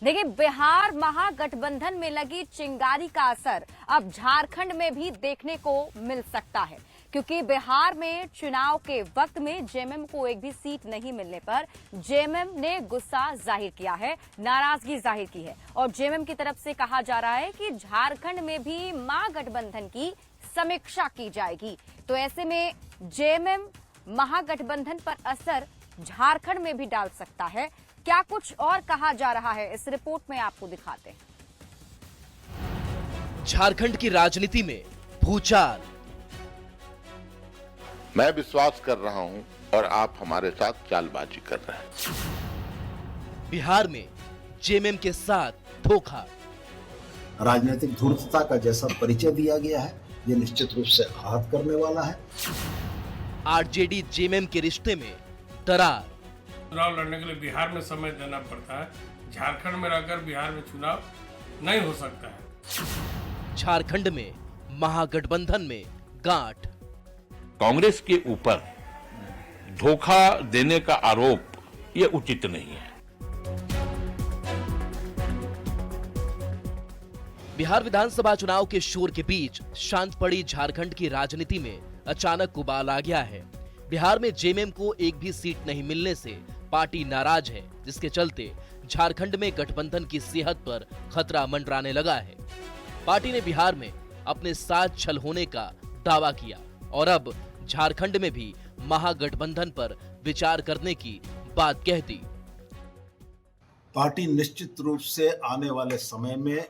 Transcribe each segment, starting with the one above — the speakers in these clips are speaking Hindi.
देखिए, बिहार महागठबंधन में लगी चिंगारी का असर अब झारखंड में भी देखने को मिल सकता है, क्योंकि बिहार में चुनाव के वक्त में जेएमएम को एक भी सीट नहीं मिलने पर जेएमएम ने गुस्सा जाहिर किया है, नाराजगी जाहिर की है और जेएमएम की तरफ से कहा जा रहा है कि झारखंड में भी महागठबंधन की समीक्षा की जाएगी। तो ऐसे में जेएमएम महागठबंधन पर असर झारखंड में भी डाल सकता है। क्या कुछ और कहा जा रहा है, इस रिपोर्ट में आपको दिखाते हैं। झारखंड की राजनीति में भूचाल। मैं विश्वास कर रहा हूं और आप हमारे साथ चालबाजी कर रहे हैं। बिहार में जेएमएम के साथ धोखा। राजनीतिक धूर्तता का जैसा परिचय दिया गया है, ये निश्चित रूप से आहत करने वाला है। आरजेडी जेएमएम के रिश्ते में दरार। चुनाव लड़ने के लिए बिहार में समय देना पड़ता है, झारखंड में रहकर बिहार में चुनाव नहीं हो सकता है। झारखंड में महागठबंधन में गांठ। कांग्रेस के ऊपर धोखा देने का आरोप ये उचित नहीं है। बिहार विधानसभा चुनाव के शोर के बीच शांत पड़ी झारखंड की राजनीति में अचानक उबाल आ गया है। बिहार में जेएमएम को एक भी सीट नहीं मिलने से पार्टी नाराज है, जिसके चलते झारखंड में गठबंधन की सेहत पर खतरा मंडराने लगा है। पार्टी ने बिहार में अपने साथ छल होने का दावा किया और अब झारखंड में भी महागठबंधन पर विचार करने की बात कह दी। पार्टी निश्चित रूप से आने वाले समय में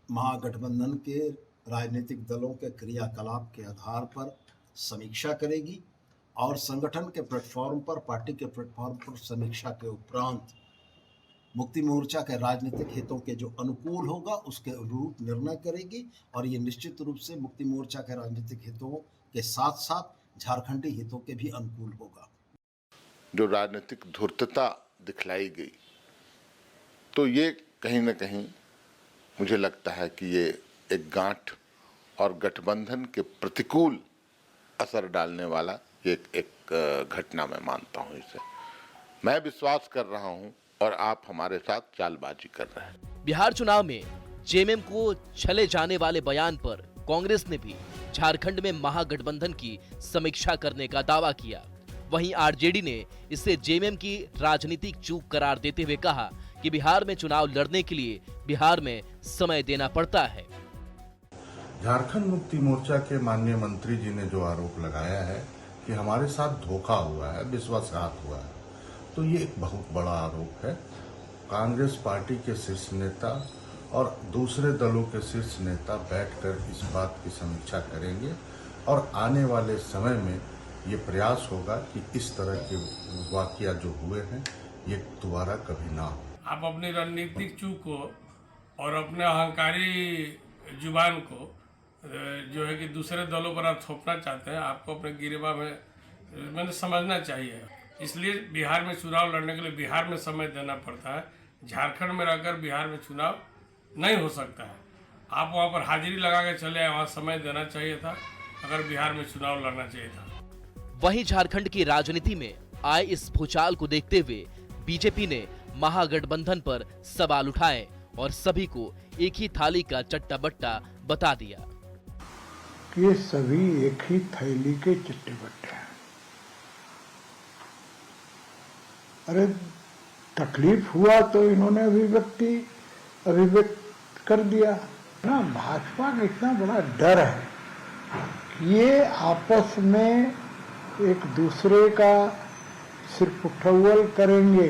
महागठबंधन के राजनीतिक दलों के क्रियाकलाप के आधार पर समीक्षा करेगी और संगठन के प्लेटफॉर्म पर, पार्टी के प्लेटफॉर्म पर समीक्षा के उपरांत मुक्ति मोर्चा के राजनीतिक हितों के जो अनुकूल होगा उसके अनुरूप निर्णय करेगी और ये निश्चित रूप से मुक्ति मोर्चा के राजनीतिक हितों के साथ साथ झारखंडी हितों के भी अनुकूल होगा। जो राजनीतिक धूर्तता दिखलाई गई, तो ये कहीं न कहीं मुझे लगता है कि ये एक गांठ और गठबंधन के प्रतिकूल असर डालने वाला एक घटना मैं मानता हूं इसे। मैं विश्वास कर रहा हूं और आप हमारे साथ चालबाजी कर रहे हैं। बिहार चुनाव में जेएमएम को छले जाने वाले बयान पर कांग्रेस ने भी झारखंड में महागठबंधन की समीक्षा करने का दावा किया। वहीं आरजेडी ने इसे जेएमएम की राजनीतिक चूक करार देते हुए कहा कि बिहार में चुनाव लड़ने के लिए बिहार में समय देना पड़ता है। झारखंड मुक्ति मोर्चा के माननीय मंत्री जी ने जो आरोप लगाया है कि हमारे साथ धोखा हुआ है, विश्वासघात हुआ है, तो ये एक बहुत बड़ा आरोप है। कांग्रेस पार्टी के शीर्ष नेता और दूसरे दलों के शीर्ष नेता बैठकर इस बात की समीक्षा करेंगे और आने वाले समय में ये प्रयास होगा कि इस तरह के वाकया जो हुए हैं ये दोबारा कभी ना हो। आप अपनी रणनीतिक चूक को और अपने अहंकारी जुबान को जो है कि दूसरे दलों पर आप थोपना चाहते हैं, आपको अपने गिरेबा में मैंने समझना चाहिए। इसलिए बिहार में चुनाव लड़ने के लिए बिहार में समय देना पड़ता है, झारखंड में रहकर बिहार में चुनाव नहीं हो सकता है। आप वहाँ पर हाजिरी लगा के चले आए, वहाँ समय देना चाहिए था अगर बिहार में चुनाव लड़ना चाहिए था। वहीं झारखंड की राजनीति में आए इस भूचाल को देखते हुए बीजेपी ने महागठबंधन पर सवाल उठाए और सभी को एक ही थाली का चट्टा बट्टा बता दिया। ये सभी एक ही थैली के चट्टे बट्टे हैं। अरे तकलीफ हुआ तो इन्होंने अभिव्यक्त कर दिया ना। भाजपा का इतना बड़ा डर है कि ये आपस में एक दूसरे का सिर्फ उठौल करेंगे,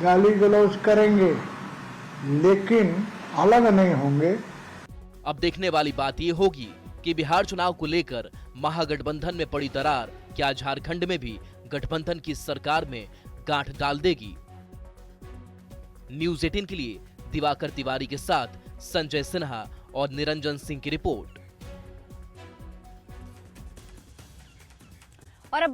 गाली गलौज करेंगे, लेकिन अलग नहीं होंगे। अब देखने वाली बात ये होगी कि बिहार चुनाव को लेकर महागठबंधन में पड़ी दरार क्या झारखंड में भी गठबंधन की सरकार में गांठ डाल देगी। न्यूज़ 18 के लिए दिवाकर तिवारी के साथ संजय सिन्हा और निरंजन सिंह की रिपोर्ट। और अब